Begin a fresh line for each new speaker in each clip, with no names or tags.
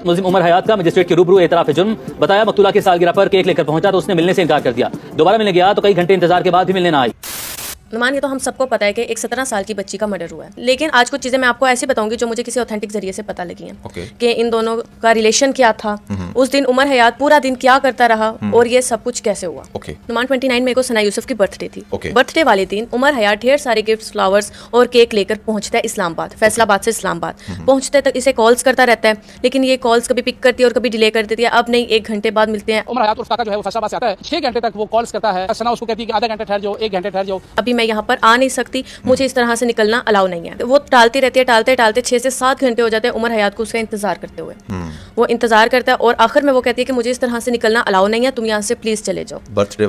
मुल्जिम उमर हयात का मजिस्ट्रेट के रूबरू एतराफ़ जुर्म बताया। मकतूला की सालगिरह पर केक लेकर पहुंचा तो उसने मिलने से इनकार कर दिया। दोबारा मिलने गया तो कई घंटे इंतजार के बाद भी मिलने ना आई।
नुमान, ये तो हम सबको पता है कि एक 17 साल की बच्ची का मर्डर हुआ है, लेकिन आज कुछ चीज़ें मैं आपको ऐसी बताऊंगी जो मुझे किसी ऑथेंटिक जरिए से पता लगी हैं कि इन दोनों का रिलेशन क्या था, उस दिन उमर हयात पूरा दिन क्या करता रहा और ये सब कुछ कैसे हुआ। नुमान 29 मई को सना यूसुफ की बर्थडे थी। बर्थडे वाले दिन उमर हयात ढेर सारे गिफ्ट्स, फ्लावर्स और केक लेकर पहुंचता है इस्लामाबाद, फैसलाबाद से इस्लामाबाद पहुंचते तक इसे कॉल्स करता रहता है, लेकिन ये कॉल्स कभी पिक करती है और कभी डिले कर देती है। अब नहीं, 1 घंटे बाद मिलते हैं।
उमर हयात उसका जो है वो फैसलाबाद से आता है, 6 घंटे तक वो कॉल्स करता है। सना उसको कहती है कि आधा घंटा ठहर जाओ, 1 घंटे ठहर जाओ,
अभी मैं यहाँ पर आ नहीं सकती, मुझे इस तरह से निकलना अलाउ नहीं है। वो टालती रहती है, टालते 6 से 7 घंटे हो जाते हैं उमर हयात को उसका इंतजार करते हुए। वो इंतजार करता है और आखिर में वो कहती है कि मुझे इस तरह से निकलना अलाउ नहीं है, तुम यहाँ से प्लीज चले जाओ।
बर्थडे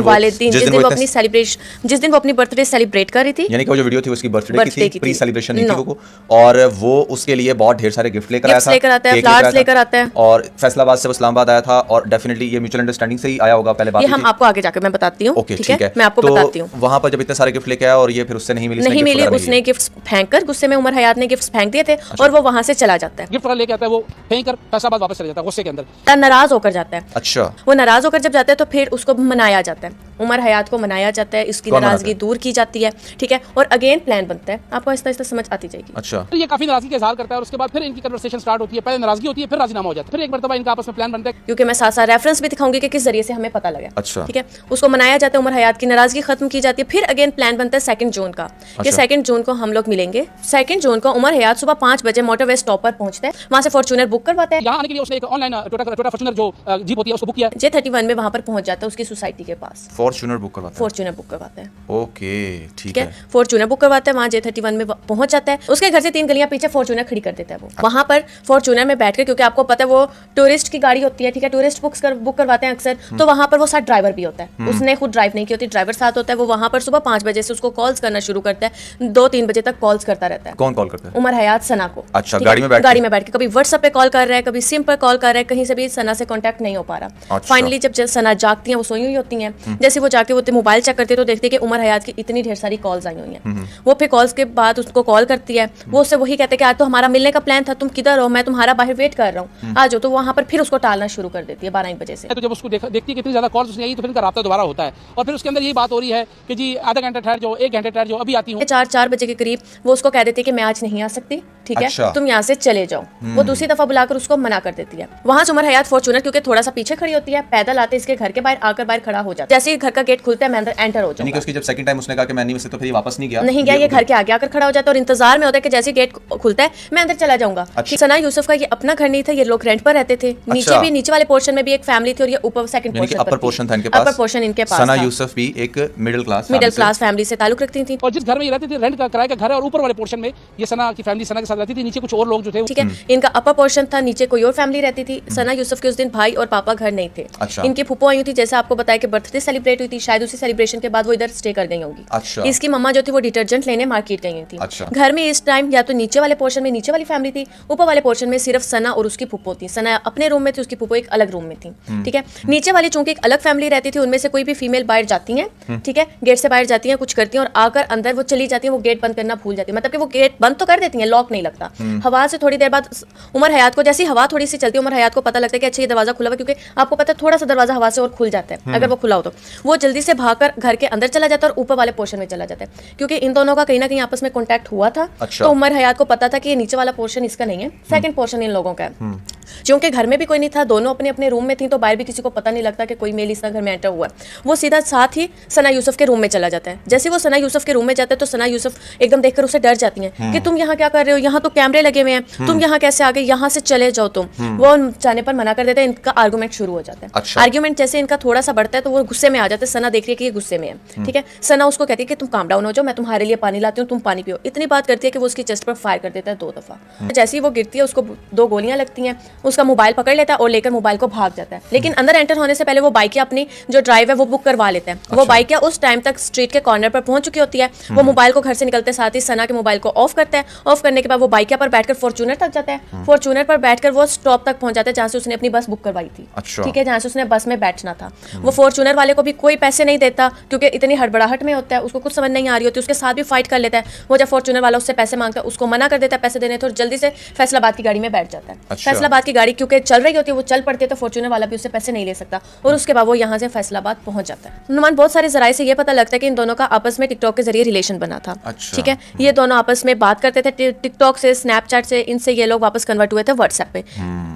वाले दिन
जिस दिन वो अपनी सेलिब्रेशन, जिस दिन वो अपनी बर्थडे सेलिब्रेट कर रही थी,
यानी कि वो जो वीडियो थी उसकी बर्थडे की थी, प्री सेलिब्रेशन नहीं थी वो, और वो उसके लिए बहुत ढेर सारे गिफ्ट लेकर आया था,
फ्लावर्स लेकर आता है
और फैसलाबाद से वो इस्लामाबाद आया था। और डेफिनेटली ये म्यूचुअल अंडरस्टैंडिंग से ही आया होगा। पहले बात
ये हम आपको आगे जाकर मैं बताती हूँ, ठीक है, मैं आपको बताती हूँ।
वहां पर जब इतने सारे गिफ्ट लेके आया और ये फिर उससे नहीं मिली,
उसने गिफ्ट्स फेंककर, गुस्से में उमर हयात ने गिफ्ट्स फेंक दिए थे और वो वहां से चला जाता है।
गिफ्ट लेके आता है, वो फेंक कर फैसलाबाद वापस चला जाता है गुस्से के अंदर,
नाराज होकर जाता है।
अच्छा,
वो नाराज होकर जब जाता है तो फिर उसको मनाया जाता है, उमर हयात को मनाया जाता है, इसकी नाराजगी दूर की जाती है, ठीक है, और अगेन प्लान बनता है। आपको आहिस्ता आहिस्ता समझ आती जाएगी।
अच्छा,
तो ये काफी नाराजगी का इजहार करता है और उसके बाद फिर इनकी कन्वर्सेशन स्टार्ट होती है। पहले नाराजगी होती है, फिर राजीनामा हो जाता है, फिर एक मरतबा इनका आपस में प्लान बनता है,
क्योंकि मैं साथ साथ रेफरेंस भी दिखाऊंगी कि किस जरिए से हमें पता लगा।
अच्छा,
ठीक है, उसको मनाया जाता है, उमर हयात की नाराजगी खत्म की जाती है। फिर अगेन प्लान बनता है 2 जून का, कि 2 जून को हम लोग मिलेंगे। 2 जून को उमर हयात सुबह 5 बजे मोटरवे स्टॉप पर पहुंचता है, वहां से फॉर्च्यूनर बुक करवाता है।
यहाँ आने के लिए उसने एक ऑनलाइन टोयोटा फॉर्च्यूनर जो जीप होती है उसको बुक किया।
J31 में वहां पर पहुंच जाता है उसकी सोसाइटी के पास।
फॉर्च्यूनर बुक करवाता है। ओके, ठीक है,
फॉर्च्यूनर बुक करवाता है, वहाँ J31 में पहुंच जाता है। उसके घर से 3 गलियां पीछे फॉर्च्यूनर खड़ी कर देता है। वो वहां पर फॉर्च्यूनर में बैठ कर, क्योंकि आपको पता है वो टूरिस्ट की गाड़ी होती है, ठीक है, टूरिस्ट बुक करवाते हैं अक्सर, तो वहां पर वो साथ ड्राइवर भी होता है। उसने खुद ड्राइव नहीं की होती, ड्राइवर साथ होता है। वो वहां पर सुबह 5 बजे से उसको कॉल्स करना शुरू करता है, 2-3 बजे तक कॉल्स करता रहता है।
कौन कॉल करता है?
उमर हयात सना को।
अच्छा, गाड़ी में बैठ के
कभी व्हाट्सएप पे कॉल कर रहा है, कभी सिम पर कॉल कर रहा है, कहीं से भी सना से कांटेक्ट नहीं हो पा रहा। फाइनली जब सना जागती हैं, वो सोई हुई होती हैं, जैसे वो जाके वो मोबाइल चेक करती है तो देखते हैं कि उमर हयात की इतनी ढेर सारी कॉल्स आई हुई हैं। वो फिर कॉल्स के बाद उसको कॉल करती है, वो उससे वही कहते हैं कि आज तो हमारा मिलने का प्लान था, तुम किधर हो, मैं तुम्हारा बाहर वेट कर रहा हूँ, आ जाओ। तो वहां पर फिर उसको टालना शुरू कर देती है 12-1 बजे से।
तो जब उसको देखती है कि इतनी ज्यादा कॉल्स उसने आई तो फिर इनका राब्ता दोबारा होता है और फिर उसके अंदर यही बात हो रही है कि जी आधा घंटा ठहर जाओ, 1 घंटे ठहर जाओ, अभी आती हूँ।
4 बजे के करीब वो उसको कह देती है कि मैं आज नहीं आ सकती, ठीक है, तुम यहाँ से चले जाओ। वो दूसरी दफा बुलाकर उसको मना कर देती है। वहां से उमर हयात फॉर्च्यूनर क्योंकि थोड़ा सा पीछे खड़ी होती है, पैदल आते इसके घर के बाहर आकर बाहर खड़ा हो जाता है। जैसे ही घर का गेट खुलता है मैं अंदर एंटर हो जाऊंगा।
उसकी जब सेकंड टाइम उसने कहा कि मैं नहीं, वैसे तो फिर वापस नहीं गया,
ये घर के आगे आकर खड़ा हो जाता है और इंतजार में होता है कि जैसे गेट खुलता है मैं अंदर चला जाऊंगा। सना यूसुफ का ये अपना घर नहीं था, ये लोग रेंट पर रहते थे। नीचे वाले पोर्शन में भी एक फैमिली थी और ये ऊपर सेकंड पोर्शन था इनके पास।
सना यूसुफ भी एक मिडिल क्लास
फैमिली से ताल्लुक रखती थी
और जिस घर में ये रहती थी रेंट का किराए का घर है और ऊपर वाले पोर्शन में ये सना की फैमिली सना के साथ रहती थी, नीचे कुछ और लोग जो थे,
ठीक है, इनका अपर पोर्शन था, नीचे कोई और फैमिली रहती थी। सना यूसुफ के उस दिन भाई और पापा घर नहीं थे। इनकी फूफो आई थी, जैसे आपको बताया कि बर्थडे सेलिब्रेट हुई थी, शायद उसी सेलिब्रेशन के बाद वो इधर स्टे कर गई होंगी। इसकी मम्मा जो थी वो डिटर्जेंट लेने मार्केट गई थी। घर में इस टाइम या तो नीचे वाले पोर्शन में नीचे वाली फैमिली थी, ऊपर वाले पोर्शन में सिर्फ सना और उसकी फूफो थी। सना अपने रूम में थी, उसकी फूफो एक अलग रूम में थी, ठीक है। नीचे वाली चूंकि एक अलग फैमिली रहती थी, उनमें से कोई भी फीमेल बाहर जाती है, ठीक है, गेट से बाहर जाती है, कुछ करती है और आकर अंदर वो चली जाती है, वो गेट बंद करना भूल जाती है। मतलब कि वो गेट बंद तो कर देती है, लॉक नहीं लगता। हवा से थोड़ी देर बाद उमर हयात को, जैसी हवा थोड़ी सी चलती है, उमर हयात को पता लगता है कि अच्छा ये दरवाजा खुला हुआ, क्योंकि आपको पता है थोड़ा सा दरवाजा हवा से और खुल जाता है अगर वो खुला हो तो। वो जल्दी से भागकर घर के अंदर चला जाता है और ऊपर वाले पोर्शन में चला जाता है, क्योंकि इन दोनों का कहीं ना कहीं आपस में कॉन्टैक्ट हुआ था। तो उमर हयात को पता था कि ये नीचे वाला पोर्शन इसका नहीं है, सेकंड पोर्शन इन लोगों का है। क्योंकि घर में भी कोई नहीं था, दोनों अपने अपने रूम में थी, तो बाहर भी किसी को पता नहीं लगता कि कोई मेल इस घर में एंटर हुआ है। वो सीधा साथ ही सना यूसुफ के रूम में चला जाता है। जैसे वो सना यूसुफ के रूम में जाता है तो सना यूसुफ एकदम देखकर उसे डर जाती हैं कि तुम यहाँ क्या कर रहे हो, यहाँ तो कैमरे लगे हुए हैं, तुम यहाँ कैसे आ गए, यहाँ से चले जाओ तुम। वो जाने पर मना कर देते हैं, इनका आर्गूमेंट शुरू हो जाता है। आर्गूमेंट जैसे इनका थोड़ा सा बढ़ता है तो वो गुस्से में आ जाते हैं। सना देख रही है कि ये गुस्से में है, ठीक है। सना उसको कहती है कि तुम काम डाउन हो जाओ, मैं तुम्हारे लिए पानी लाती हूँ, तुम पानी पियो। इतनी बात करती है कि वो उसकी चेस्ट पर फायर कर देता है 2 दफा। जैसे ही वो गिरती है उसको 2 गोलियां लगती हैं, उसका मोबाइल पकड़ लेता है और लेकर मोबाइल को भाग जाता है। लेकिन अंदर एंटर होने से पहले वो बाइक अपनी जो ड्राइव है वो बुक करवा लेता है। वो बाइक उस टाइम तक स्ट्रीट के कॉर्नर पर पहुंच चुकी होती है। वो मोबाइल को घर से निकलते साथ ही सना के मोबाइल को ऑफ करता है। ऑफ करने के बाद वो बाइक पर बैठकर फॉर्च्यूनर तक जाता है। फॉर्च्यूनर पर बैठकर वो स्टॉप तक पहुंच जाता है जहां से उसने अपनी बस बुक करवाई थी, ठीक है, जहां से उसने बस में बैठना था। वो फॉर्च्यूनर वाले को भी कोई पैसे नहीं देता क्योंकि इतनी हड़बड़ाहट में होता है, उसको कुछ समझ नहीं आ रही होती, उसके साथ भी फाइट कर लेता है। वो जब फॉर्च्यूनर वाला उससे पैसे मांगता है, उसको मना कर देता है पैसे देने, तो जल्दी से फैसलाबाद की गाड़ी में बैठ जाता है।
अच्छा।
फैसलाबाद की गाड़ी क्योंकि चल रही होती है, वो चल पड़ती है, तो फॉर्च्यूनर वाला भी उससे पैसे नहीं ले सकता और उसके बाद वो यहाँ से फैसलाबाद पहुंच जाता है। नुमान बहुत सारे जराये से ये पता लगता है कि इन दोनों का आपस में टिकटॉक के जरिए रिलेशन बना था। ठीक है, ये दोनों आपस में बात करते थे टिकटॉक से, स्नैपचैट से, इनसे ये लोग वापस कन्वर्ट हुए थे व्हाट्सएप पे।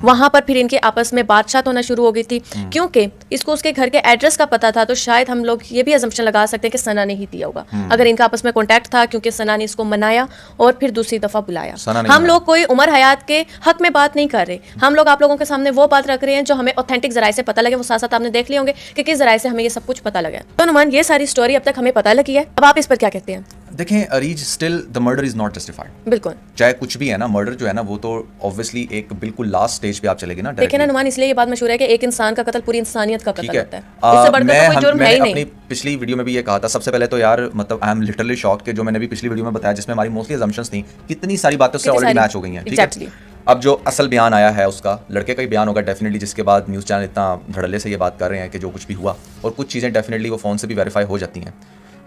वहां पर फिर इनके आपस में बातचीत होना शुरू हो गई थी क्योंकि इसको उसके घर के एड्रेस का पता था, तो शायद हम लोग ये भी अजम्पशन लगा सकते हैं कि सना ने ही दिया होगा। अगर इनका आपस में कॉन्टैक्ट था क्योंकि सना ने इसको मनाया और फिर दूसरी दफा बुलाया। हम लोग कोई उमर हयात के हक में बात नहीं कर रहे, हम लोग आप लोगों के सामने वो बात रख रहे हैं जो हमें ऑथेंटिक जराये से पता लगे। वो साथ साथ आपने देख लिए होंगे कि किस जराये से हमें ये सब कुछ पता लगा। तो नुमान ये सारी स्टोरी अब तक हमें पता लगी है, अब आप इस पर क्या कहते हैं?
देखें Areej, still the murder is not justified.
बिल्कुल,
चाहे कुछ भी है ना, मर्डर जो है ना वो तो ऑब्वियसली एक बिल्कुल लास्ट स्टेज पे आप चलेंगे ना।
देखिए ना नुमान, इसलिए ये बात मशहूर है कि एक इंसान का कत्ल पूरी इंसानियत का कत्ल होता है।
उससे
बढ़कर तो कोई जुर्म है ही नहीं।
अपनी पिछली वीडियो में भी ये कहा था। सबसे पहले तो यार मतलब आई एम लिटरली शॉक्ड कि जो मैंने भी पिछली वीडियो में बताया जिसमें हमारी मोस्टली असम्पशंस थी, कितनी सारी बातें उससे ऑलरेडी मैच हो गई हैं। ठीक है, अब जो असल बयान आया है उसका, लड़के का ही बयान होगा डेफिनेटली, जिसके बाद न्यूज़ चैनल इतना धड़ल्ले से ये बात कर रहे हैं कि जो कुछ भी हुआ, और कुछ चीज़ें डेफिनेटली वो फ़ोन से भी वेरीफाई हो जाती हैं।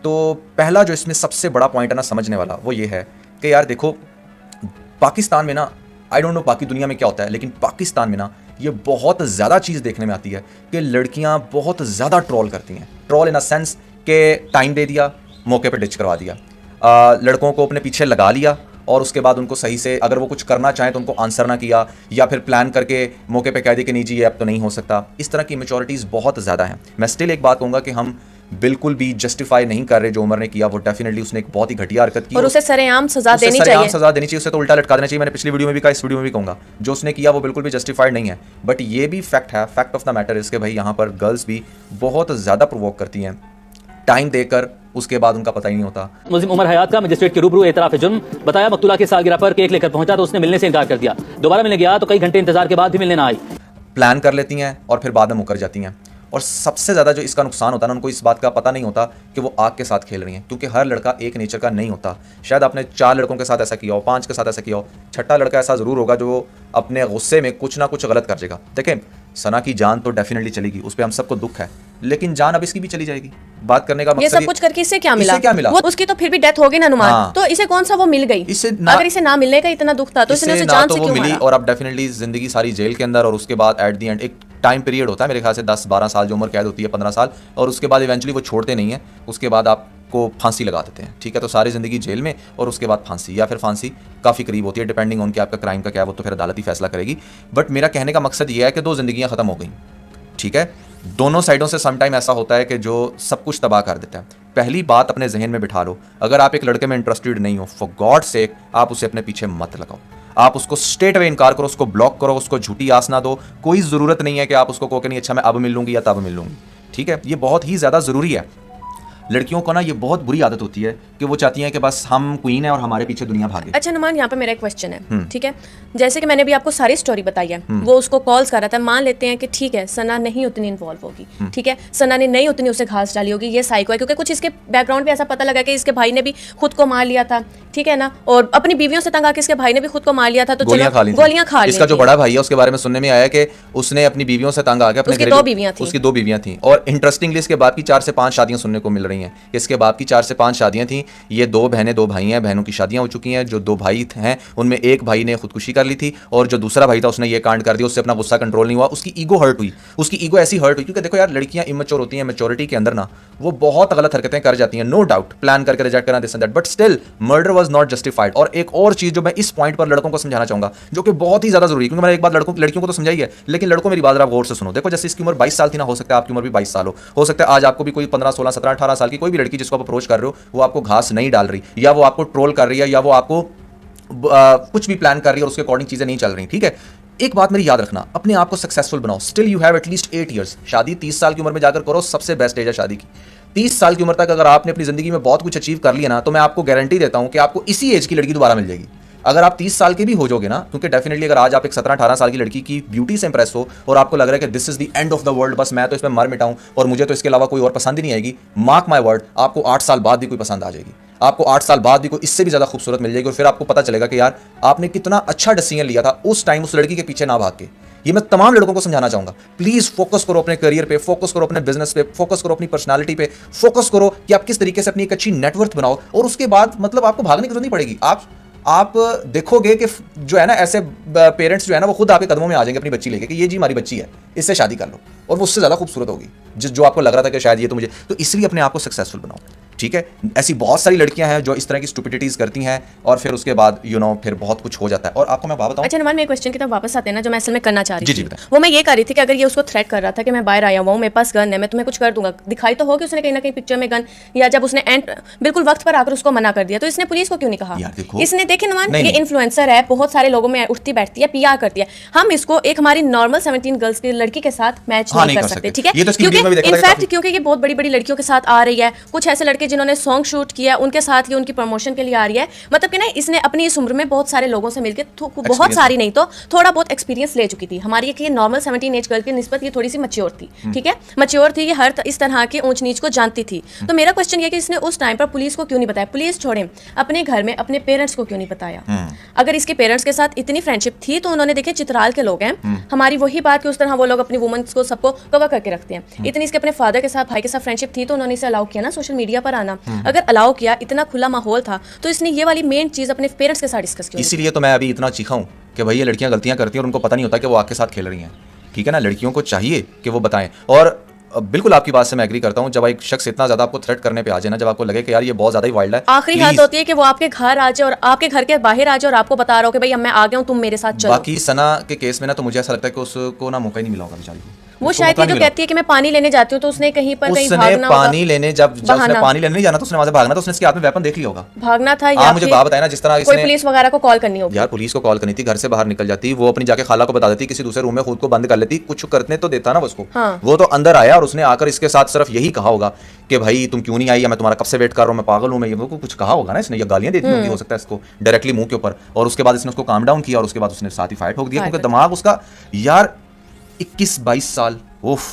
तो पहला जो इसमें सबसे बड़ा पॉइंट है ना समझने वाला, वो ये है कि यार देखो पाकिस्तान में ना, आई डोंट नो बाकी दुनिया में क्या होता है, लेकिन पाकिस्तान में ना ये बहुत ज़्यादा चीज़ देखने में आती है कि लड़कियां बहुत ज़्यादा ट्रोल करती हैं। ट्रोल इन अ सेंस के टाइम दे दिया, मौके पे डिच करवा दिया, लड़कों को अपने पीछे लगा लिया और उसके बाद उनको सही से अगर वो कुछ करना चाहें तो उनको आंसर ना किया, या फिर प्लान करके मौके पे कह दी कि नहीं जी ये अब तो नहीं हो सकता। इस तरह की मैच्योरिटीज़ बहुत ज़्यादा हैं। मैं स्टिल एक बात कहूँगा कि हम बिल्कुल भी जस्टिफाई नहीं कर रहे जो उमर ने किया, वो डेफिनेटली उसने एक बहुत ही घटिया हरकत की
और उसे सरेआम सजा देनी चाहिए।
सजा देनी चाहिए, उसे तो उल्टा लटका देना चाहिए। मैंने पिछली वीडियो में भी कहा, इस वीडियो में भी कहूँगा, जो उसने किया वो बिल्कुल भी जस्टिफाइड नहीं है। बट ये भी फैक्ट है, फैक्ट ऑफ द मैटर इसके भाई यहाँ पर गर्ल्स भी बहुत ज़्यादा प्रोवोक करती हैं, टाइम देकर उसके बाद उनका पता ही नहीं होता।
मुल्जिम उमर हयात का मजिस्ट्रेट के रूबरू एतराफ जुर्म बताया। मकतूला की सालगिरह पर केक लेकर पहुंचा तो उसने मिलने से इनकार कर दिया। दोबारा मिलने गया तो कई घंटे इंतजार के बाद भी मिलने ना आई।
प्लान कर लेती हैं और फिर बाद में मुकर जाती हैं। और सबसे ज़्यादा जो इसका नुकसान होता है ना, उनको इस बात का पता नहीं होता कि वो आग के साथ खेल रही हैं, क्योंकि हर लड़का एक नेचर का नहीं होता। शायद आपने 4 लड़कों के साथ ऐसा किया हो, 5 के साथ ऐसा किया हो, छठा लड़का ऐसा ज़रूर होगा जो अपने गुस्से में कुछ ना कुछ गलत कर जाएगा। देखें सना की जान तो डेफिनेटली चलेगी, उस पर हम सबको दुख है, लेकिन जान अब इसकी भी चली जाएगी। बात करने का मकसद
ये सब कुछ करके इससे क्या मिला? वो उसकी तो फिर भी डेथ होगी ना नुमान। हाँ। तो इसे कौन सा वो मिल गई? अगर इसे ना मिलने का इतना दुख था तो इसने उसे जान से क्यों मारा?
और अब डेफिनेटली जिंदगी सारी जेल के अंदर, और उसके बाद एट द एंड एक टाइम पीरियड होता है मेरे ख्याल से 10-12 साल जो उम्र कैद होती है, 15 साल, और उसके बाद इवेंचुअली वो छोड़ते नहीं है, उसके बाद आपको फांसी लगा देते हैं। ठीक है, तो सारी जिंदगी जेल में और उसके बाद फांसी, या फिर फांसी काफ़ी करीब होती है, डिपेंडिंग ऑन कि आपका क्राइम का क्या है, वो तो फिर अदालत ही फैसला करेगी। बट मेरा कहने का मकसद ये है कि 2 जिंदगियां खत्म हो गई। ठीक है, दोनों साइडों से समटाइम ऐसा होता है कि जो सब कुछ तबाह कर देता है। पहली बात अपने जहन में बिठा लो, अगर आप एक लड़के में इंटरेस्टेड नहीं हो, फॉर गॉड सेक आप उसे अपने पीछे मत लगाओ। आप उसको स्ट्रेट अवे इनकार करो, उसको ब्लॉक करो, उसको झूठी आस ना दो। कोई ज़रूरत नहीं है कि आप उसको कहो कि नहीं अच्छा मैं अब मिल लूँगी या तब मिल लूँगी। ठीक है, ये बहुत ही ज़्यादा ज़रूरी है। लड़कियों को ना ये बहुत बुरी आदत होती है कि वो चाहती हैं कि बस हम क्वीन है और हमारे पीछे दुनिया भागे।
अच्छा नुमान, यहाँ पे मेरा एक क्वेश्चन है। ठीक है, जैसे कि मैंने भी आपको सारी स्टोरी बताई है, वो उसको कॉल्स कर रहा था, मान लेते हैं कि ठीक है सना नहीं उतनी इन्वॉल्व होगी, ठीक है, सना ने नहीं उतनी उसे घास डाली होगी, ये साइको है, क्योंकि कुछ इसके बैकग्राउंड पे ऐसा पता लगा कि इसके भाई ने भी खुद को मार लिया था। ठीक है ना, और अपनी बीवियों से तंग आके इसके भाई ने भी खुद को मार लिया था, तो गोलियां खा ली।
इसका जो बड़ा भाई है उसके बारे में सुनने में आया कि उसने अपनी बीवियों से तंग आके
उसकी 2 बीवियां थी,
उसकी 2 बीवियां थी। और इंटरेस्टिंगली इसके बाप की 4 से 5 शादियां सुनने को मिल रही हैं। इसके बाप की 4 से 5 शादियां थी। ये 2 बहनें 2 भाई हैं, बहनों की शादियां हो चुकी हैं। जो 2 भाई हैं उनमें एक भाई ने खुदकुशी कर ली थी, और जो दूसरा भाई था उसने ये कांड कर दिया। उससे अपना गुस्सा कंट्रोल नहीं हुआ, उसकी ईगो हर्ट हुई, उसकी ईगो ऐसी हर्ट हुई, क्योंकि देखो यार लड़कियां इमेच्योर होती हैं, मैच्योरिटी के अंदर ना वो बहुत गलत हरकतें कर जाती हैं, नो डाउट, प्लान करके रिजेक्ट करना, this and that, but still murder was not justified. और एक और चीज जो मैं इस पॉइंट पर लड़कों को समझाना चाहूंगा, जो कि बहुत ही ज्यादा जरूरी है, क्योंकि मैंने एक बात लड़कियों को तो समझाई है, लेकिन लड़कों मेरी बात आप गौर से सुनो। देखो जैसे इसकी उम्र 22 साल थी ना, हो सकता है आपकी उम्र भी 22 साल हो सकता है आज आपको भी कोई 15, 16, 17, 18 साल की कोई भी लड़की जिसको आप अप्रोच कर रहे हो वो आपको घास नहीं डाल रही, या वो आपको ट्रोल कर रही है, या वो आपको कुछ भी प्लान कर रही है और उसके अकॉर्डिंग चीजें नहीं चल रही। ठीक है, एक बात मेरी याद रखना, अपने आप को सक्सेसफुल बनाओ। Still you have at least 8 years. शादी 30 साल की उम्र में जाकर करो, सबसे बेस्ट एज है शादी की। 30 साल की उम्र तक अगर आपने अपनी जिंदगी में बहुत कुछ अचीव कर लिया ना, तो मैं आपको गारंटी देता हूं कि आपको इसी एज की लड़की दोबारा मिल जाएगी। अगर आप 30 साल के भी हो जाओगे ना, क्योंकि डेफिनेटली अगर आज आप एक 17-18 साल की लड़की की ब्यूटी से इंप्रेस हो और आपको लग रहा है कि this is the end of the world, बस मैं तो इसमें मर मिटाऊं और मुझे तो इसके अलावा कोई और पसंद ही नहीं आएगी, मार्क माय वर्ड, आपको 8 साल बाद भी कोई पसंद आ जाएगी। आपको 8 साल बाद भी कोई इससे भी ज्यादा खूबसूरत मिल जाएगी और फिर आपको पता चलेगा कि यार आपने कितना अच्छा डिसीजन लिया था उस टाइम उस लड़की के पीछे ना भाग के। ये मैं तमाम लड़कों को समझाना चाहूंगा, प्लीज फोकस करो अपने करियर पे, फोकस करो अपने बिजनेस पे, फोकस करो अपनी पर्सनालिटी पे, फोकस करो कि आप किस तरीके से अपनी एक अच्छी नेटवर्थ बनाओ और उसके बाद मतलब आपको भागने की जरूरत नहीं पड़ेगी। आप देखोगे कि जो है ना ऐसे पेरेंट्स जो है ना वो खुद आपके कदमों में आ जाएंगे अपनी बच्ची लेके कि ये जी हमारी बच्ची है, इससे शादी कर लो, और वो उससे ज़्यादा खूबसूरत होगी जो आपको लग रहा था कि शायद ये तो मुझे। तो इसलिए अपने आप को सक्सेसफुल बनाओ, ठीक है। ऐसी बहुत सारी लड़कियां हैं जो इस तरह की स्टुपिडिटीज करती हैं और फिर उसके बाद फिर बहुत कुछ हो जाता है। और आपको मैं बात बताऊं,
अच्छा नुमान, मेरे क्वेश्चन की तरफ वापस आते हैं ना, जो मैं असल में करना चाह रही
जी
थी वो मैं ये कर रही थी कि अगर ये उसको थ्रेट कर रहा था कि मैं बाहर आया हुआ हूँ, मेरे पास गन है, मैं तुम्हें कुछ कर दूंगा, दिखाई तो हो कि उसने कहीं ना कहीं पिक्चर में गन, या जब उसने एंड बिल्कुल वक्त पर आकर उसको मना कर दिया, तो इसने पुलिस को क्यों नहीं कहा? इसने देखे नुमान, ये इन्फ्लुएंसर है, बहुत सारे लोगों में उठती बैठती है, PR करती है, हम इसको एक हमारी नॉर्मल 17 गर्ल्स की लड़की के साथ मैच नहीं कर सकते, ठीक है? क्योंकि इनफैक्ट क्योंकि ये बहुत बड़ी बड़ी लड़कियों के साथ आ रही है, कुछ ऐसे लड़के जिन्होंने सॉन्ग शूट किया उनके साथ ये उनकी प्रमोशन के लिए आ रही है, मतलब कि ना इसने अपनी इस उम्र में बहुत सारे लोगों से मिलकर बहुत सारी नहीं तो थोड़ा बहुत एक्सपीरियंस ले चुकी थी। हमारी ये नॉर्मल 17 एज गर्ल की निस्बत ये थोड़ी सी मैच्योर थी, ठीक है, मैच्योर थी, ये हर इस तरह के ऊंच नीच को जानती थी। तो मेरा क्वेश्चन ये कि इसने उस टाइम पर पुलिस को क्यों नहीं बताया? पुलिस छोड़े, अपने घर में अपने पेरेंट्स को क्यों नहीं बताया? अगर इसके पेरेंट्स के साथ इतनी फ्रेंडशिप थी तो उन्होंने, देखे चित्राल के लोग हैं, हमारी वही बात कि उस तरह वो लोग अपनी वुमेन्स को सबको कवर करके रखते हैं, इतनी इसके अपने फादर के साथ भाई के साथ फ्रेंडशिप थी तो उन्होंने इसे अलाउ किया ना सोशल मीडिया पर आना। अगर अलाउ किया, इतना खुला माहौल था, तो इसने ये वाली मेन चीज अपने पेरेंट्स के साथ डिस्कस की।
इसीलिए तो मैं अभी इतना चीखा हूं कि भाई ये लड़कियां गलतियां करती हैं और उनको पता नहीं होता कि वो आपके साथ खेल रही हैं, ठीक है ना। लड़कियों को चाहिए कि वो बताएं। और बिल्कुल आपकी बात से मैं एग्री करता हूं, जब एक शख्स इतना ज्यादा आपको थ्रेट करने पे आ जाए ना, जब आपको लगे कि यार ये बहुत ज्यादा ही वाइल्ड है,
आखिरी हद होती है कि वो आपके घर आ जाए और आपके घर के बाहर आ जाए और आपको बता रहा हो कि भाई मैं आ गया हूं, तुम मेरे साथ चलो।
बाकी सना के केस में ना तो मुझे ऐसा लगता है कि उसको ना मौका ही नहीं मिला होगा बेचारी को।
वो शायद ये जो कहती है कि मैं पानी लेने जाती हूँ, तो उसने कहीं पर कहीं भागना,
पानी लेने जब उसने पानी लेने नहीं जाना तो उसने वहां से भागना, तो उसने इसके हाथ में वेपन देख लिया होगा,
भागना था, या
मुझे बात बताया ना जिस तरह
कोई पुलिस वगैरह को कॉल करनी होगी।
यार पुलिस को कॉल करनी थी, घर से बाहर निकल जाती, वो अपनी जाके खाला को बता देती, किसी दूसरे रूम में खुद को बंद कर लेती, कुछ करने तो देता ना उसको। वो तो अंदर आया और उसने आकर इसके साथ सिर्फ यही कहा होगा कि भाई तुम क्यों नहीं आई, या मैं तुम्हारा कब से वेट कर रहा हूँ, मैं पागल हूँ, मैं ये कुछ कहा होगा ना इसने, या गालियां देती होंगी हो सकता है इसको डायरेक्टली मुंह के ऊपर। और उसके बाद इसने उसको काम डाउन किया और उसके बाद उसने साथ ही फाइट ठोक दिया, क्योंकि दिमाग उसका यार 21-22 साल, उफ,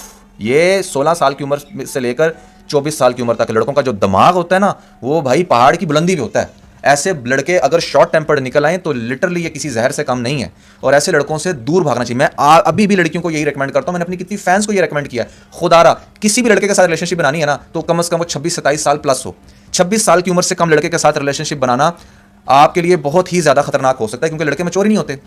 ये 16 साल की उम्र से लेकर 24 साल की उम्र तक लड़कों का जो दिमाग होता है ना, वो भाई पहाड़ की बुलंदी पे होता है। ऐसे लड़के अगर शॉर्ट टेम्पर्ड निकल आए तो लिटरली ये किसी जहर से कम नहीं है, और ऐसे लड़कों से दूर भागना चाहिए। मैं अभी भी लड़कियों को यही रेकमेंड करता हूं, मैंने अपनी कितनी फैंस को ये रेकमेंड किया है, खुदारा किसी भी लड़के के साथ रिलेशनशिप बनानी है ना तो कम से कम वो 26-27 साल प्लस हो। 26 साल की उम्र से कम लड़के के साथ रिलेशनशिप बनाना आपके लिए बहुत ही ज्यादा खतरनाक हो सकता है, क्योंकि लड़के मैच्योर नहीं होते,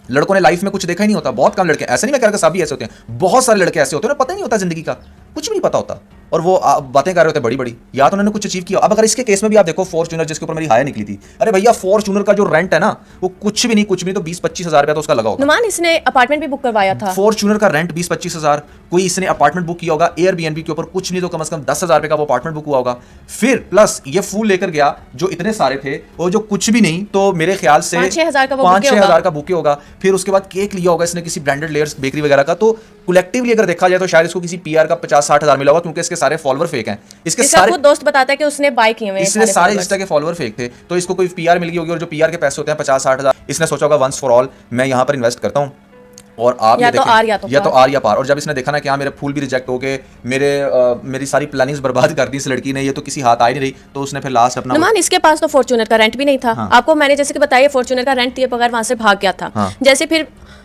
लड़कों ने लाइफ में कुछ देखा ही नहीं होता। बहुत कम लड़के, ऐसे नहीं मैं कह रहा सभी ऐसे होते हैं, बहुत सारे लड़के ऐसे होते हैं ना, पता ही नहीं होता जिंदगी का, कुछ भी नहीं पता होता, और वो बातें कर रहे होते बड़ी बड़ी, या तो उन्होंने कुछ अचीव किया। अब अगर इसके केस में भी आप देखो, फॉर्च्यूनर जिसके ऊपर मेरी हाय निकली थी, अरे भैया फॉर्च्यूनर का जो रेंट है ना वो कुछ भी नहीं तो 20-25 हज़ार रुपया तो उसका लगा होगा।
नुमान, इसने अपार्टमेंट भी बुक करवाया था,
फॉर्च्यूनर का रेंट 20-25 हज़ार, कोई इसने अपार्टमेंट बुक किया होगा एयरबीएनबी के ऊपर, कुछ नहीं तो कम से कम 10 हज़ार रुपये का वो अपार्टमेंट बुक हुआ होगा। फिर प्लस ये फूल लेकर गया जो इतने सारे थे, वो जो कुछ भी नहीं तो मेरे ख्याल से
5-6
हज़ार का बुके होगा। फिर उसके बाद केक लिया होगा इसने किसी ब्रांडेड लेयर्स बेकरी वगैरह का, तो कलेक्टिवली अगर देखा जाए तो शायद इसको किसी PR का 50-60 हज़ार मिला होगा, क्योंकि इसके सारे फॉलोअर फेक हैं। इसके सारे
खुद दोस्त बताता है कि उसने बाय किए हुए हैं,
इसने सारे इंस्टा के फॉलोअर फेक थे, तो इसको कोई PR मिल गई होगी, और जो PR के पैसे होते हैं 50-60 हज़ार, इसने सोचा होगा वंस फॉर ऑल मैं यहाँ पर इन्वेस्ट करता हूँ और आप
या तो आर या पार।
और जब इसने देखा ना कि हाँ मेरे फूल भी रिजेक्ट हो गए, मेरी सारी प्लानिंग्स बर्बाद कर दी इस लड़की ने, ये तो किसी हाथ आ ही नहीं रही, तो उसने फिर लास्ट अपना
नुमान, इसके पास तो फॉर्च्यूनर का रेंट भी नहीं था। आपको मैंने जैसे कि बताया, फॉर्च्यूनर का रेंट दिए बगैर वहां से भाग गया था।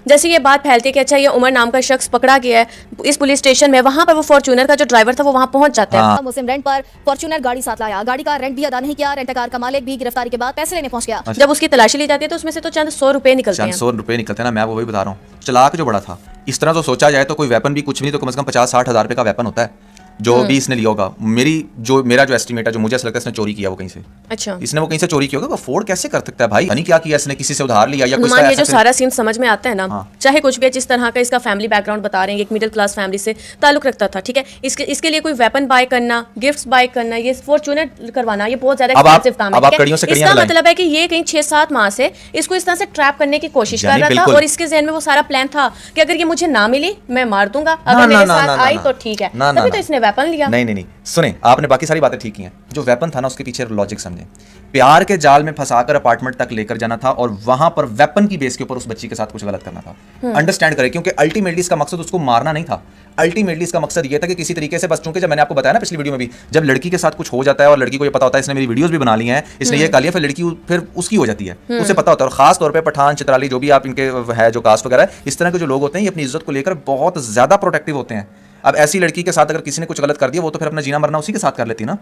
जैसे ये बात फैलती है कि अच्छा ये उमर नाम का शख्स पकड़ा गया है इस पुलिस स्टेशन में, वहां पर वो फॉर्च्यूनर का जो ड्राइवर था वो वहां पहुंच जाता है।
मुस्लिम रेंट पर फॉर्च्यूनर गाड़ी साथ लाया, गाड़ी का रेंट भी अदा नहीं किया, रेंट कार का मालिक भी गिरफ्तारी के बाद पैसे लेने पहुंच गया।
जब उसकी तलाशी ली जाती है तो उसमें से तो चंद 100 रुपए निकलते हैं।
100 रुपए निकलते हैं ना, मैं वो वही बता रहा हूँ, चलाक जो बड़ा था। इस तरह तो सोचा जाए तो कोई वेपन भी कुछ भी नहीं तो कम से कम 50-60 हज़ार रुपए का वेपन होता है जो भी इसने लिया होगा। मेरा जो एस्टिमेट है, जो मुझे ऐसा लगता है इसने चोरी किया वो कहीं से।
अच्छा,
इसने वो कहीं से चोरी किया होगा, अफोर्ड कैसे कर सकता है भाई, नहीं क्या किया इसने, किसी से उधार लिया या कुछ।
ये जो सारा सीन समझ में आता है ना, चाहे कुछ भी है, जिस तरह का इसका फैमिली बैकग्राउंड बता रहे हैं, एक मिडिल क्लास फैमिली से ताल्लुक रखता था, ठीक है। इसके लिए कोई वेपन बाय करना, गिफ्ट्स बाय करना, ये फॉर्च्यूनर करवाना, ये बहुत ज्यादा एक्सपेंसिव काम है। इसका मतलब है कि ये कहीं 6-7 माह से इसको इस तरह से ट्रैप करने की कोशिश कर रहा था, और इसके जहन में वो सारा प्लान था कि अगर ये मुझे ना मिली मैं मार दूंगा, अगर मेरे साथ आई तो ठीक है, तभी तो इसने वेपन लिया।
नहीं, सुने, आपने बाकी सारी बातें ठीक की हैं, जो वेपन था ना उसके पीछे लॉजिक समझे। प्यार के जाल में फंसाकर अपार्टमेंट तक लेकर जाना था और वहां पर वेपन की बेस के ऊपर उस बच्ची के साथ कुछ गलत करना था। अंडरस्टैंड करें, क्योंकि अल्टीमेटली इसका मकसद उसको मारना नहीं था। अल्टीमेटली इसका मकसद ये था कि किसी तरीके से बस, चूंकि जब मैंने आपको बताया ना पिछली वीडियो में भी, जब लड़की के साथ कुछ हो जाता है और लड़की को ये पता होता है, इसने मेरी वीडियोस भी बना ली हैं, इसने ये कर लिया, फिर लड़की फिर उसकी हो जाती है, उसे पता होता है। और खास तौर पे पठान, चित्राली, जो भी आप इनके है जो कास्ट वगैरह है, इस तरह के जो लोग होते हैं ये अपनी इज्जत को लेकर बहुत ज्यादा प्रोटेक्टिव होते हैं। अब ऐसी लड़की के साथ अगर किसी ने कुछ गलत कर दिया, वो तो फिर अपना जीना मरना उसी के साथ कर लेती ना।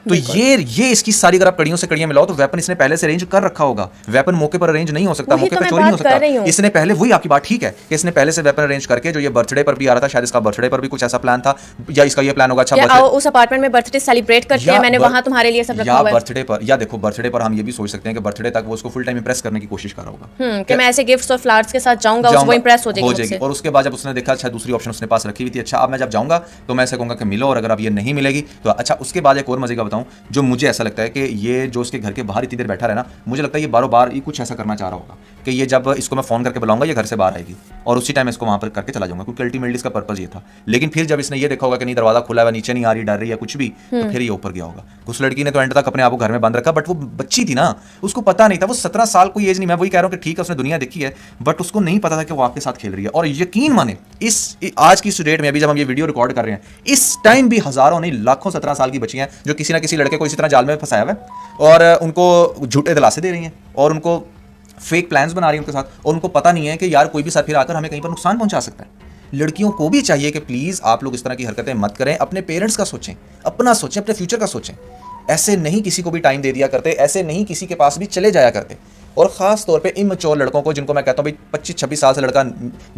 तो ये इसकी सारी अगर आप कड़ियों से कड़ियां मिलाओ तो वेपन इसने पहले से अरेंज कर रखा होगा। वेपन मौके पर अरेंज नहीं हो सकता, मौके पर चोरी नहीं हो सकता। इसने पहले, वही आपकी बात ठीक है कि इसने पहले से वेपन अरेंज करके, जो ये बर्थडे पर भी आ रहा था, शायद इसका बर्थडे पर भी कुछ ऐसा प्लान था, या इसका ये प्लान होगा अच्छा
उस अपार्टमेंट में बर्थडे सेलिब्रेट करते हैं, मैंने वहां तुम्हारे लिए सब रखा हुआ है।
बर्थडे पर, या देखो बर्थडे पर हम ये भी सोच सकते हैं कि बर्थडे तक वो उसको फुल टाइम इंप्रेस करने की कोशिश कर रहा होगा
कि मैं ऐसे गिफ्ट्स और फ्लावर्स के साथ जाऊंगा, वो इंप्रेस हो जाएगी।
और उसके बाद जब उसने देखा अच्छा दूसरी ऑप्शन उसने पास रखी हुई थी, अच्छा अब मैं जब जाऊंगा तो मैं ऐसे कहूंगा कि मिलो, और अगर अब ये नहीं मिलेगी तो अच्छा। उसके बाद एक और मजे का बताऊं, जो मुझे ऐसा लगता है कि ये जो उसके घर के बाहर इतनी देर बैठा रहा ना, मुझे लगता है ये बारों बार ये कुछ ऐसा करना चाह रहा होगा कि ये जब इसको मैं फोन करके बुलाऊंगा ये घर से बाहर आएगी और उसी टाइम इसको वहां पर करके चला जाऊंगा, क्योंकि अल्टीमेटली इसका पर्पस ये था। लेकिन फिर जब इसने ये देखा होगा कि नहीं दरवाजा खुला है, नीचे नहीं आ रही, डर रही है कुछ भी, तो फिर ये ऊपर गया होगा। उस लड़की ने तो एंड तक अपने आप को घर में बंद रखा, बट वो बच्ची थी ना, उसको पता नहीं था, वो 17 साल कोई एज नहीं। मैं वही कह रहा हूँ कि ठीक है उसने दुनिया देखी है, बट उसको नहीं पता था कि वो आपके साथ खेल रही है। और यकीन माने आज की इस डेट में, अभी जब हम ये वीडियो रिकॉर्ड कर रहे हैं, इस टाइम भी हजारों नहीं लाखों 17 साल की बच्चियां हैं जो किसी ना किसी लड़के को इसी तरह जाल में फंसाया हुआ है और उनको झूठे दिलासे दे रही हैं और उनको फेक प्लान्स बना रही हैं उनके साथ, और उनको पता नहीं है कि यार कोई भी साथ फिर आकर हमें कहीं पर नुकसान पहुंचा सकता है। लड़कियों को भी चाहिए कि प्लीज आप लोग इस तरह की हरकतें मत करें, अपने पेरेंट्स का सोचें, अपना सोचें, अपने फ्यूचर का सोचें। ऐसे नहीं किसी को भी टाइम दे दिया करते, ऐसे नहीं किसी के पास भी चले जाया करते। और खास तौर पे इमैच्योर लड़कों को, जिनको मैं कहता हूँ भाई 25-26 साल से लड़का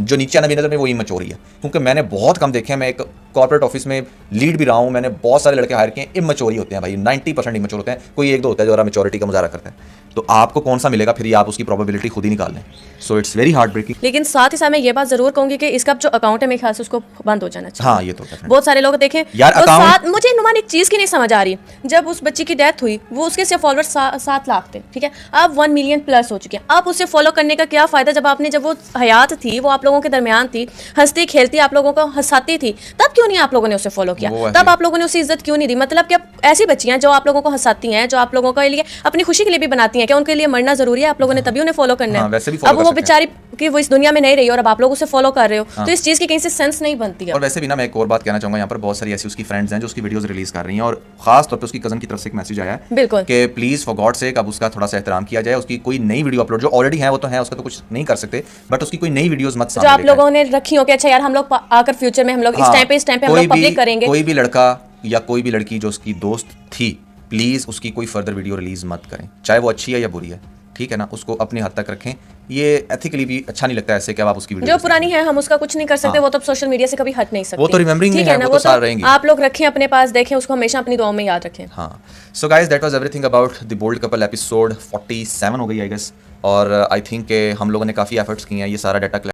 जो नीचे आना भी नजर में, वो इमैच्योर ही है। क्योंकि मैंने बहुत कम देखे हैं, मैं एक कॉर्पोरेट ऑफिस में लीड भी रहा हूँ, मैंने बहुत सारे लड़के हायर किए हैं, इमैच्योर ही होते हैं भाई, 90% इमैच्योर होते हैं। कोई एक दो होता है जो मैच्योरिटी का मुजाहरा करता है। तो आपको कौन सा मिलेगा फिर, ये आप उसकी प्रोबेबिलिटी खुद ही निकाल लें। So it's very heartbreaking.
लेकिन साथ ही साथ मैं ये बात जरूर कहूंगी कि इसका जो अकाउंट है मेरे ख्याल से उसको बंद हो जाना चाहिए।
हाँ, ये तो
बहुत सारे लोग देखें
यार
तो साथ, मुझे नुमान एक चीज की नहीं समझ आ रही, जब उस बच्ची की डेथ हुई वो उसके सिर्फ फॉलोअर्स 7 लाख थे, ठीक है, अब 1 मिलियन प्लस हो चुके हैं। आप उसे फॉलो करने का क्या फायदा, जब वो हयात थी, वो आप लोगों के दरमियान थी, हंसती खेलती, आप लोगों को हंसाती थी, तब क्यों नहीं आप लोगों ने उसे फॉलो किया, तब आप लोगों ने उसे इज्जत क्यों नहीं दी? मतलब कि ऐसी बच्चियां जो आप लोगों को हंसाती हैं, जो आप लोगों के लिए अपनी खुशी के लिए भी बनाती हैं, क्या उनके लिए मरना जरूरी है? आप लोगों ने तभी उन्हें फॉलो करना है। अब वो बेचारी कि वो इस दुनिया में नहीं रही और अब आप लोग उसे फॉलो कर रहे हो, तो इस चीज की कहीं से सेंस नहीं बनती है।
और वैसे भी ना मैं एक और बात कहना चाहूंगा, यहाँ पर बहुत सारी ऐसी उसकी फ्रेंड्स हैं जो उसकी वीडियोस रिलीज कर रही हैं, और खास तौर पे उसकी कजन की तरफ से एक मैसेज आया है
बिल्कुल
कि प्लीज फॉर गॉड सेक अब उसका थोड़ा सा एहतराम किया जाए, उसकी कोई नई वीडियो अपलोड, जो ऑलरेडी है वो तो है, उसका तो कुछ नहीं कर सकते, बट उसकी कोई नई वीडियोस मत
जो आप लोगों ने रखी हो कि अच्छा यार हम लोग आकर फ्यूचर में हम लोग इस टाइम पे हम लोग पब्लिक करेंगे।
कोई भी लड़का या कोई भी लड़की जो उसकी दोस्त थी, प्लीज उसकी कोई फर्दर वीडियो रिलीज मत करें, चाहे वो अच्छी है या बुरी है, ठीक है ना, उसको अपनी हद तक रखें। ये एथिकली भी अच्छा नहीं लगता ऐसे कि आप उसकी वीडियो
जो पुरानी है हम उसका कुछ नहीं कर सकते, वो तो सोशल मीडिया से कभी हट नहीं सकते,
वो तो रिमेंबरिंग है ना, वो तो साथ रहेंगी।
आप लोग रखें अपने पास, देखें उसको, हमेशा अपनी दुआओं में याद रखें।
हाँ, so guys that was everything about the bold couple episode 47 हो गई आई गेस, और आई थिंक हम लोगों ने काफ़ी एफर्ट्स किए हैं ये सारा डाटा